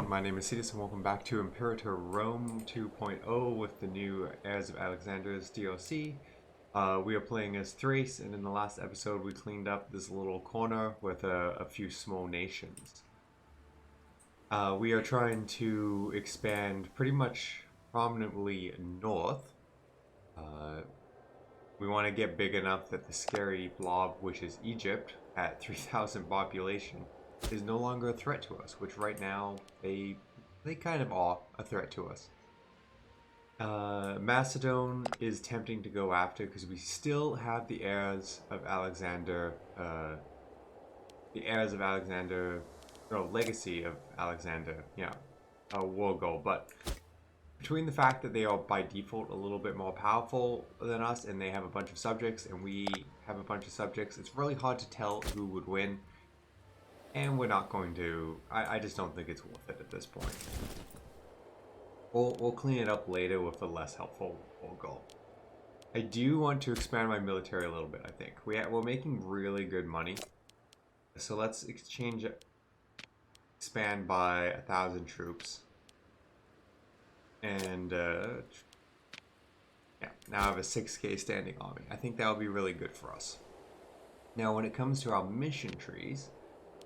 everyone, my name is Cetus and welcome back to Imperator Rome 2.0 with the new Heirs of Alexander's DLC. We are playing as Thrace, and in the last episode we cleaned up this little corner with a few small nations. We are trying to expand pretty much prominently north. We want to get big enough that the scary blob, which is Egypt, at 3,000 population, is no longer a threat to us, which right now they kind of are a threat to us. Macedon is tempting to go after because we still have the heirs of Alexander, legacy of Alexander, a war goal. But between the fact that they are by default a little bit more powerful than us and they have a bunch of subjects and we have a bunch of subjects, it's really hard to tell who would win. And we're not going to... I just don't think it's worth it at this point. We'll clean it up later with a less helpful goal. I do want to expand my military a little bit, I think. We're making really good money. So let's expand by 1,000 troops. And, yeah, now I have a 6k standing army. I think that would be really good for us. Now, when it comes to our mission trees,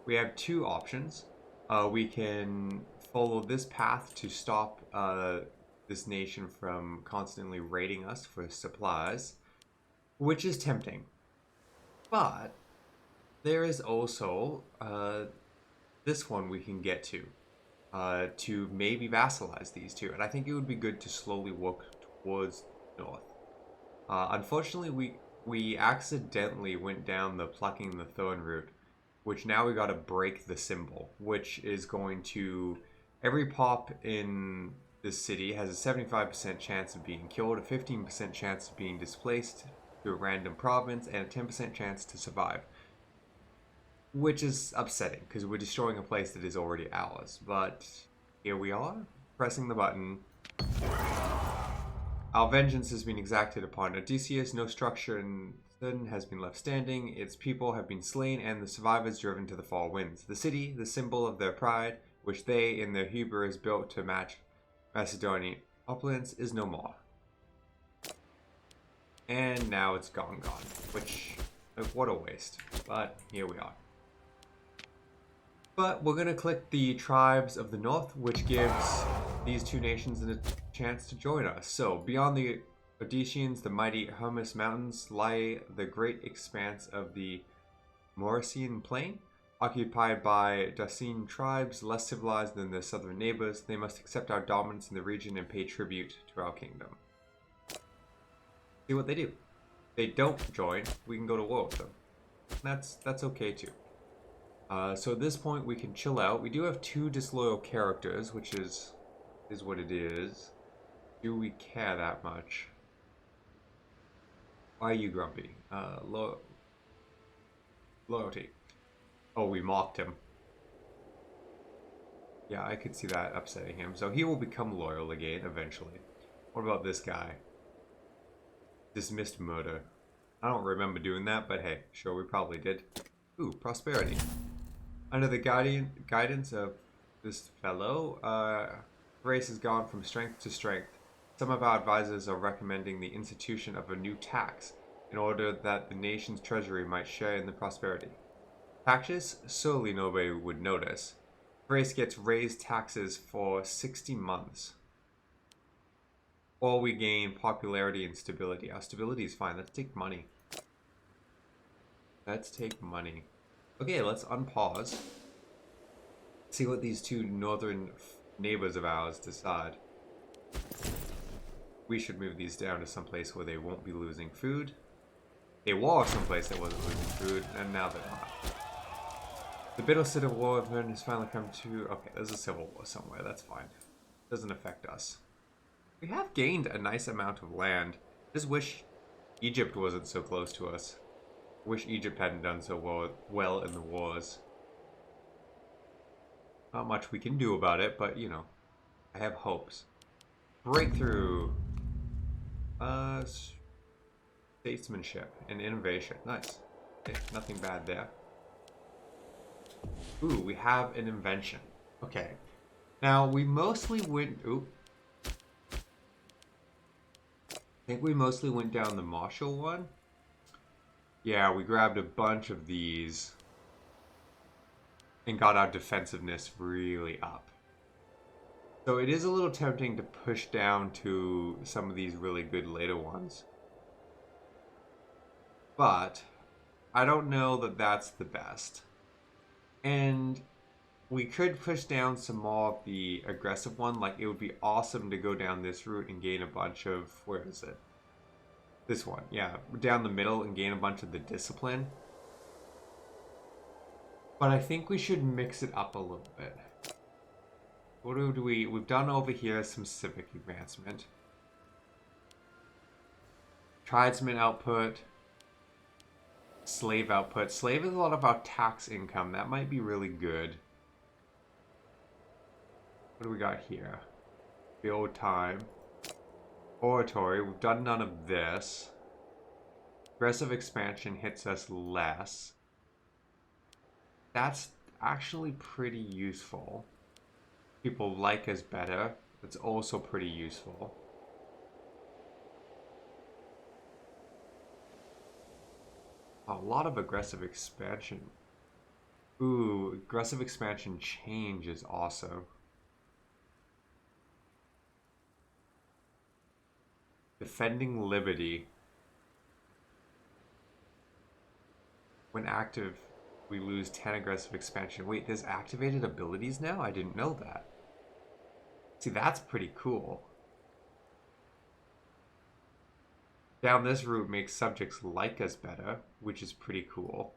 we have two options. We can follow this path to stop this nation from constantly raiding us for supplies, which is tempting. But there is also this one we can get to maybe vassalize these two. And I think it would be good to slowly walk towards north. Unfortunately, we accidentally went down the plucking the thorn route, which now we gotta break the symbol, which is going to... Every pop in this city has a 75% chance of being killed, a 15% chance of being displaced to a random province, and a 10% chance to survive. Which is upsetting, because we're destroying a place that is already ours. But here we are, pressing the button. Our vengeance has been exacted upon Odysseus. No structure in Thun has been left standing. Its people have been slain, and the survivors driven to the far winds. The city, the symbol of their pride, which they in their hubris built to match Macedonian opulence, is no more. And now it's gone, which, what a waste. But here we are. But we're going to click the tribes of the north, which gives these two nations a chance to join us. So, beyond the Odysseans, the mighty Hermus Mountains, lie the great expanse of the Maurician Plain. Occupied by Dacian tribes, less civilized than their southern neighbors, they must accept our dominance in the region and pay tribute to our kingdom. See what they do. If they don't join, we can go to war with them. That's okay too. So at this point we can chill out. We do have two disloyal characters, which is what it is. Do we care that much? Why are you grumpy? Loyalty. Oh, we mocked him. Yeah, I could see that upsetting him. So he will become loyal again eventually. What about this guy? Dismissed murder. I don't remember doing that, but hey, sure, we probably did. Ooh, prosperity. Under the guidance of this fellow, Thrace has gone from strength to strength. Some of our advisors are recommending the institution of a new tax in order that the nation's treasury might share in the prosperity. Taxes? Surely nobody would notice. Thrace gets raised taxes for 60 months. Or we gain popularity and stability. Our stability is fine. Let's take money. Let's take money. Okay, let's unpause. See what these two northern neighbors of ours decide. We should move these down to someplace where they won't be losing food. They were someplace that wasn't losing food, and now they're not. The bitter civil war event has finally come to... Okay, there's a civil war somewhere. That's fine. Doesn't affect us. We have gained a nice amount of land. Just wish Egypt wasn't so close to us. Wish Egypt hadn't done so well in the wars. Not much we can do about it, but, you know, I have hopes. Breakthrough. Statesmanship and innovation. Nice. Okay, nothing bad there. Ooh, we have an invention. Okay. Now, we mostly went... Oop. I think we mostly went down the martial one. Yeah, we grabbed a bunch of these and got our defensiveness really up. So it is a little tempting to push down to some of these really good later ones. But I don't know that that's the best. And we could push down some more of the aggressive one. Like, it would be awesome to go down this route and gain a bunch of... Where is it? This one, yeah. Down the middle and gain a bunch of the discipline. But I think we should mix it up a little bit. What do we... We've done over here some civic advancement. Tribesman output. Slave output. Slave is a lot of our tax income. That might be really good. What do we got here? Build time. Oratory. We've done none of this. Aggressive expansion hits us less. That's actually pretty useful. People like us better. That's also pretty useful. A lot of aggressive expansion. Ooh, aggressive expansion change is awesome. Defending liberty. When active, we lose 10 aggressive expansion. Wait, there's activated abilities now? I didn't know that. See, that's pretty cool. Down this route makes subjects like us better, which is pretty cool.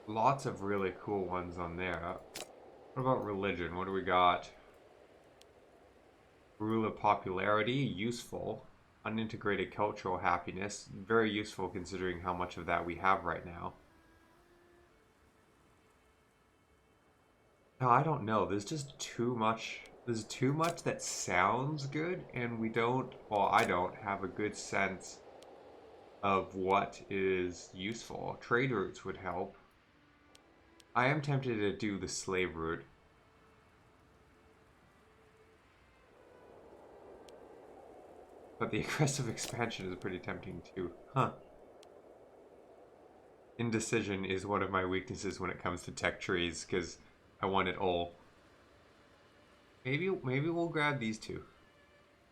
Lots of really cool ones on there. What about religion? What do we got? Ruler popularity, useful. Unintegrated cultural happiness, very useful considering how much of that we have right now. No, I don't know. There's just too much. There's too much that sounds good, and we don't, well, I don't have a good sense of what is useful. Trade routes would help. I am tempted to do the slave route. But the aggressive expansion is pretty tempting too. Huh. Indecision is one of my weaknesses when it comes to tech trees, because I want it all. Maybe we'll grab these two.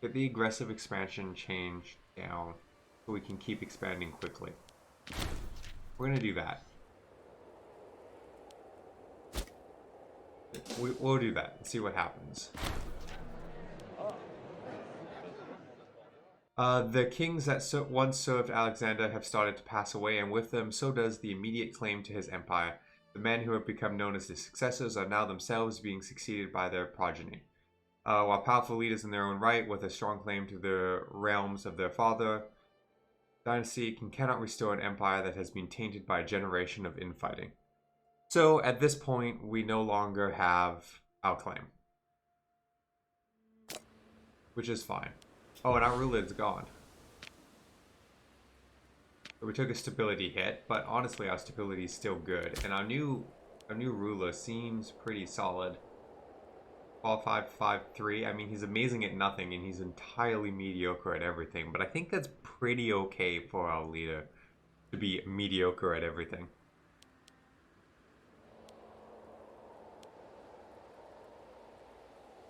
Get the aggressive expansion change down so we can keep expanding quickly. We're going to do that. We'll do that and see what happens. The kings that once served Alexander have started to pass away, and with them, so does the immediate claim to his empire. The men who have become known as his successors are now themselves being succeeded by their progeny. While powerful leaders in their own right, with a strong claim to the realms of their father, dynasty cannot restore an empire that has been tainted by a generation of infighting. So, at this point, we no longer have our claim. Which is fine. Oh, and our ruler's gone. So we took a stability hit, but honestly our stability is still good. And our new ruler seems pretty solid. Qualified 5-3. I mean, he's amazing at nothing and he's entirely mediocre at everything. But I think that's pretty okay for our leader to be mediocre at everything.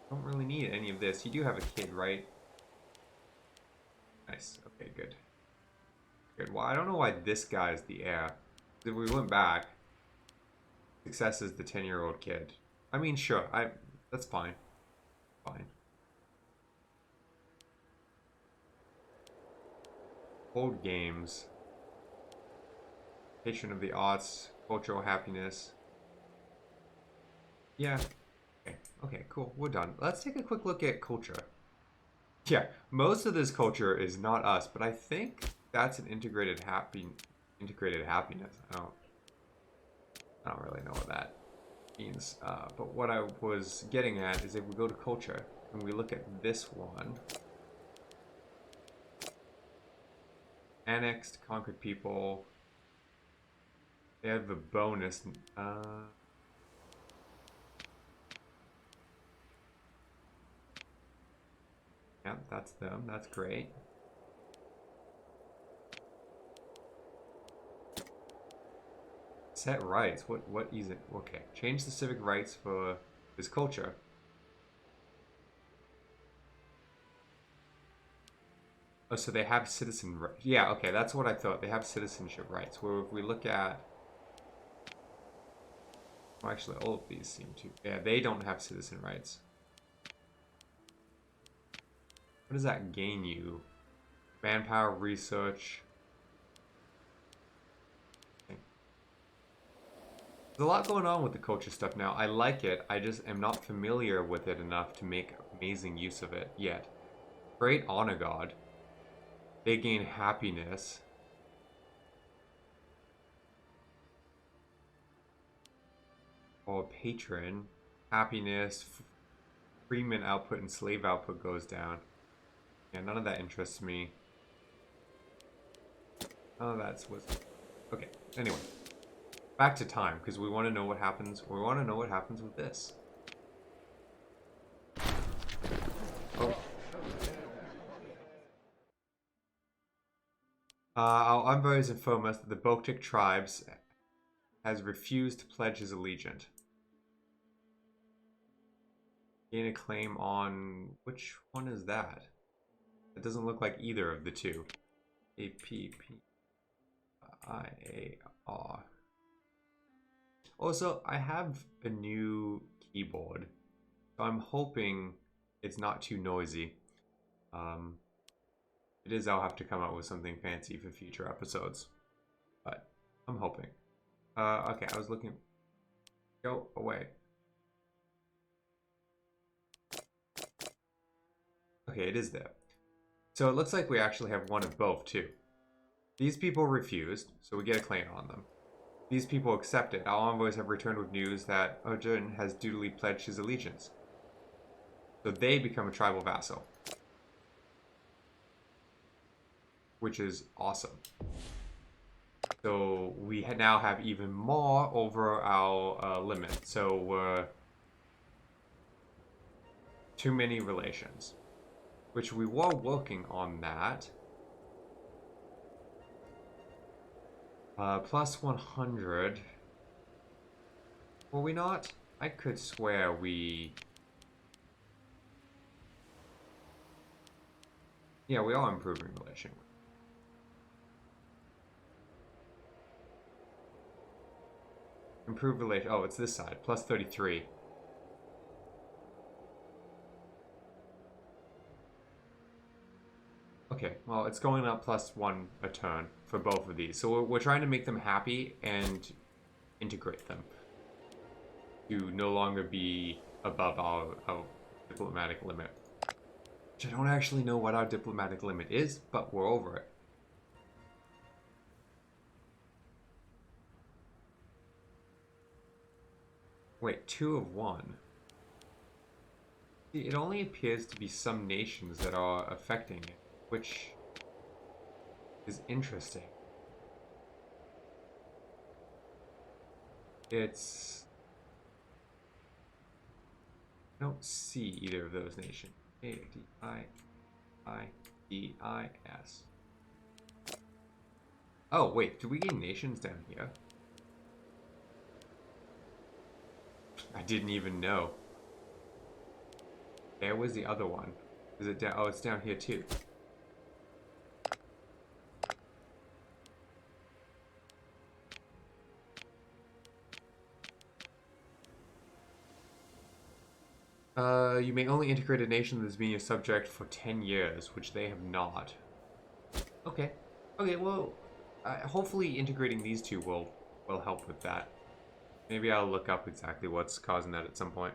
Don't really need any of this. You do have a kid, right? Nice. Okay, good. Good. Well, I don't know why this guy is the heir. If we went back, success is the 10-year-old kid. I mean, sure. That's fine. Fine. Old games. Patron of the arts. Cultural happiness. Yeah. Okay, cool. We're done. Let's take a quick look at culture. Yeah, most of this culture is not us, but I think that's an integrated happiness. I don't really know what that means. But what I was getting at is if we go to culture and we look at this one, Annexed, conquered people. They have the bonus. Yeah, that's them. That's great. Set rights. What is it? Okay. Change the civic rights for this culture. Oh, so they have citizen rights. Yeah, okay, that's what I thought. They have citizenship rights. Where if we look at... Well, actually, all of these seem to. Yeah, they don't have citizen rights. What does that gain you? Manpower, research. Okay. There's a lot going on with the culture stuff now. I like it. I just am not familiar with it enough to make amazing use of it yet. Great Honor God. They gain happiness. Or Patron. Happiness. Freeman output and slave output goes down. Yeah, none of that interests me. Oh, that's what's... Okay, anyway. Back to time, because we want to know what happens. We want to know what happens with this. Oh. Our envoys inform us that the Baltic tribes has refused to pledge his allegiance. Gain a claim on... Which one is that? It doesn't look like either of the two. APPIAR. Also, I have a new keyboard, so I'm hoping it's not too noisy. If it is, I'll have to come up with something fancy for future episodes, but I'm hoping. Okay, I was looking. Go away. Okay, it is there. So it looks like we actually have one of both, too. These people refused, so we get a claim on them. These people accepted. Our envoys have returned with news that Arjun has dutifully pledged his allegiance. So they become a tribal vassal. Which is awesome. So we now have even more over our limit. So we're too many relations. Which we were working on that. Plus 100. Were we not? I could swear we... Yeah, we are improving relation. Improve relation. Oh, it's this side. Plus 33. Okay, well, it's going up plus 1 a turn for both of these. So we're trying to make them happy and integrate them to no longer be above our diplomatic limit. Which I don't actually know what our diplomatic limit is, but we're over it. Wait, 2 of 1. See, it only appears to be some nations that are affecting it, which is interesting. It's... I don't see either of those nations. A-D-I-I-D-I-S. Oh, wait, do we gain nations down here? I didn't even know. There was the other one. Is it down? Oh, it's down here too. You may only integrate a nation that has been your subject for 10 years, which they have not. Okay. Okay, well, hopefully integrating these two will help with that. Maybe I'll look up exactly what's causing that at some point.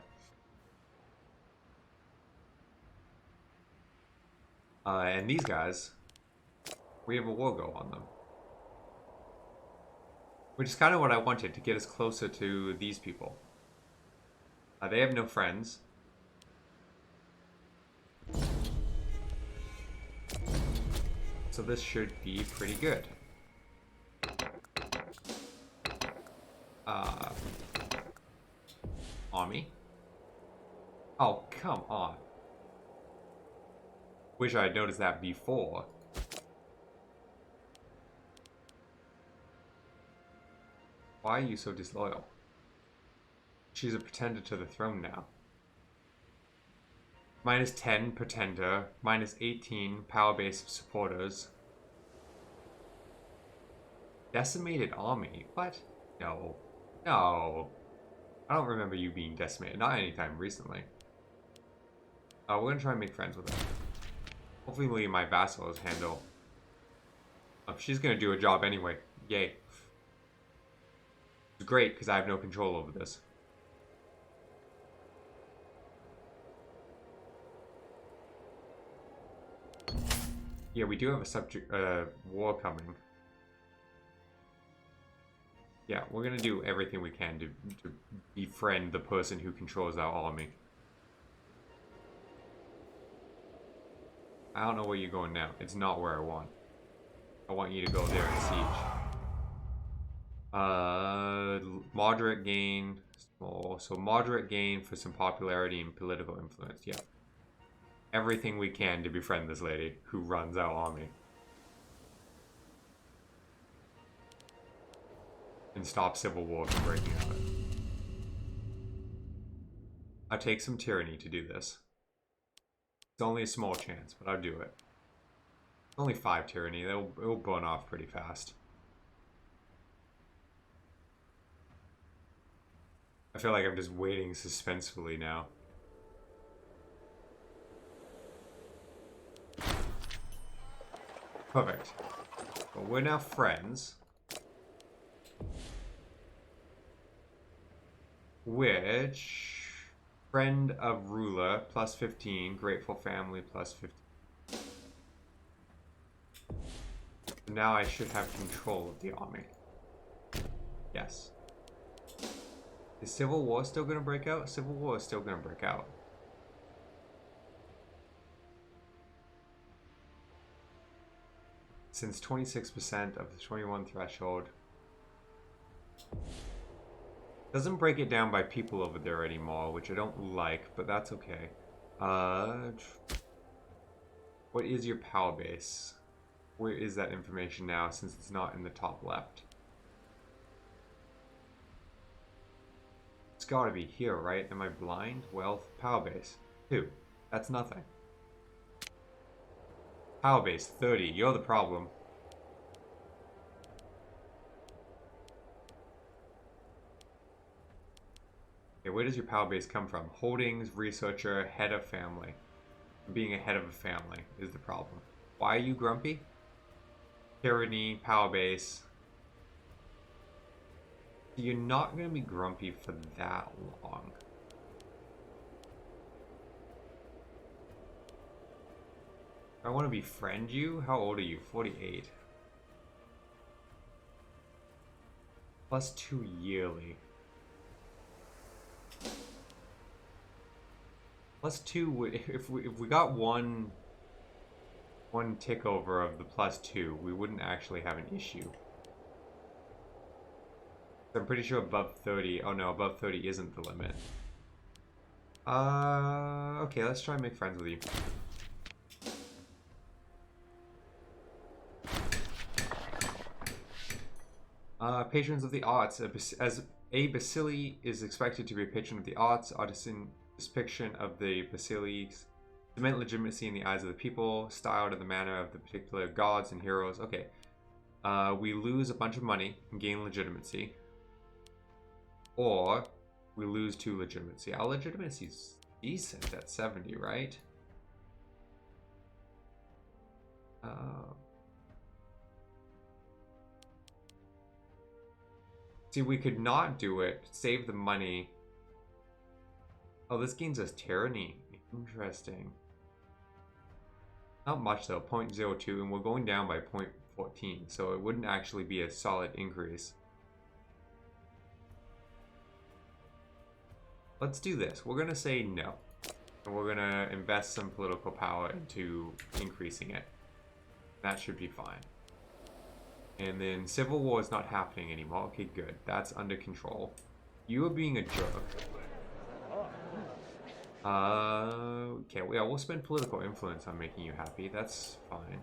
And these guys, we have a war go on them. Which is kind of what I wanted, to get us closer to these people. They have no friends. So this should be pretty good. Army. Oh, come on. Wish I had noticed that before. Why are you so disloyal? She's a pretender to the throne now. -10 pretender, -18 power base supporters. Decimated army? What? No. No. I don't remember you being decimated. Not anytime recently. We're gonna try and make friends with her. Hopefully my vassals handle. She's gonna do a job anyway. Yay. It's great because I have no control over this. Yeah, we do have a subject war coming. Yeah, we're gonna do everything we can to befriend the person who controls our army. I don't know where you're going now. It's not where I want. I want you to go there and siege. Moderate gain. Small. So moderate gain for some popularity and political influence. Yeah. Everything we can to befriend this lady who runs our army. And stop civil war from breaking out. I take some tyranny to do this. It's only a small chance, but I'll do it. Only 5 tyranny. It'll burn off pretty fast. I feel like I'm just waiting suspensefully now. Perfect. Well, we're now friends. Which... Friend of ruler, +15. Grateful family, +15. Now I should have control of the army. Yes. Is civil war still gonna break out? Civil war is still gonna break out. Since 26% of the 21 threshold. Doesn't break it down by people over there anymore, which I don't like, but that's okay. What is your power base? Where is that information now, since it's not in the top left? It's gotta be here, right? Am I blind? Wealth, power base, 2. That's nothing. Power base, 30. You're the problem. Okay, where does your power base come from? Holdings, researcher, head of family. Being a head of a family is the problem. Why are you grumpy? Tyranny, power base. You're not going to be grumpy for that long. I want to befriend you? How old are you? 48. +2 yearly. +2, if we got one tick over of the +2, we wouldn't actually have an issue. I'm pretty sure above 30. Oh no, above 30 isn't the limit. Okay, let's try and make friends with you. Patrons of the arts. As a bacilli is expected to be a patron of the arts, artisan depiction of the bacilli cement legitimacy in the eyes of the people, styled in the manner of the particular gods and heroes. Okay. We lose a bunch of money and gain legitimacy. Or we lose 2 legitimacy. Our legitimacy is decent at 70, right? See, we could not do it. Save the money. Oh, this gains us tyranny. Interesting. Not much though, 0.02, and we're going down by 0.14, so it wouldn't actually be a solid increase. Let's do this. We're gonna say no. And we're gonna invest some political power into increasing it. That should be fine. And then civil war is not happening anymore. Okay, good. That's under control. You are being a jerk. Okay, yeah, we'll spend political influence on making you happy. That's fine.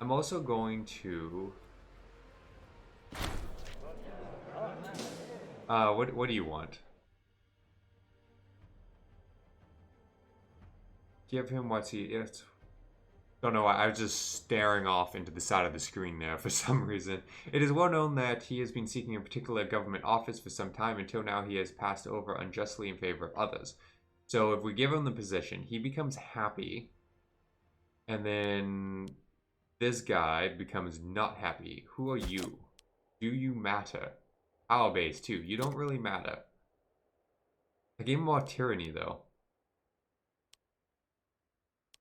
I'm also going to... what do you want? Give him what's he... It's... Don't know why, I was just staring off into the side of the screen there for some reason. It is well known that he has been seeking a particular government office for some time. Until now, he has passed over unjustly in favor of others. So if we give him the position, he becomes happy. And then this guy becomes not happy. Who are you? Do you matter? Power base too. You don't really matter. I gave him more tyranny though.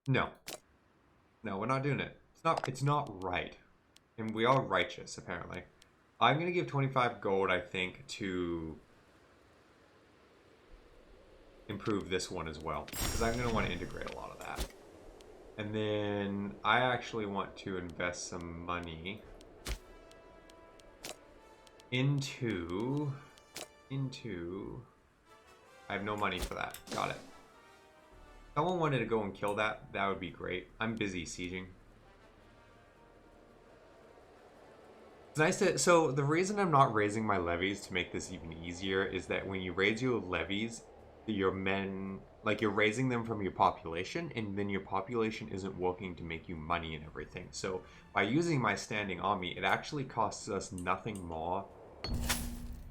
No. No, we're not doing it. It's not right. And we are righteous, apparently. I'm gonna give 25 gold, I think, to improve this one as well. Because I'm gonna want to integrate a lot of that. And then I actually want to invest some money into I have no money for that. Got it. If someone wanted to go and kill that, that would be great. I'm busy sieging. It's nice to... So, the reason I'm not raising my levies to make this even easier is that when you raise your levies, your men... Like, you're raising them from your population, and then your population isn't working to make you money and everything. So, by using my standing army, it actually costs us nothing more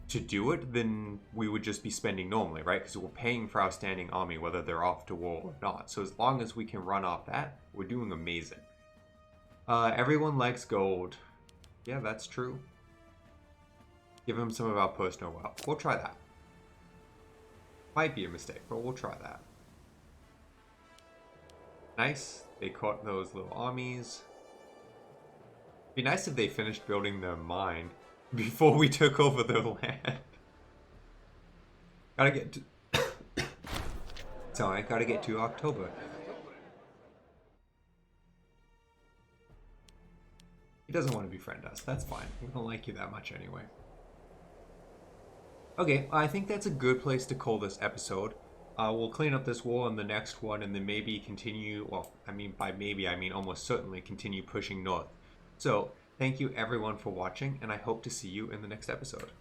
to do it than we would just be spending normally, right? Because we're paying for our standing army whether they're off to war or not. So as long as we can run off that, we're doing amazing. Everyone likes gold. Yeah, that's true. Give them some of our personal wealth. We'll try that. Might be a mistake, but we'll try that. Nice. They caught those little armies. It'd be nice if they finished building their mine before we took over their land. Gotta get to... Sorry, gotta get to October. He doesn't want to befriend us. That's fine. We don't like you that much anyway. Okay, I think that's a good place to call this episode. We'll clean up this war in the next one and then maybe continue... Well, I mean, by maybe, I mean almost certainly continue pushing north. So... Thank you everyone for watching, and I hope to see you in the next episode.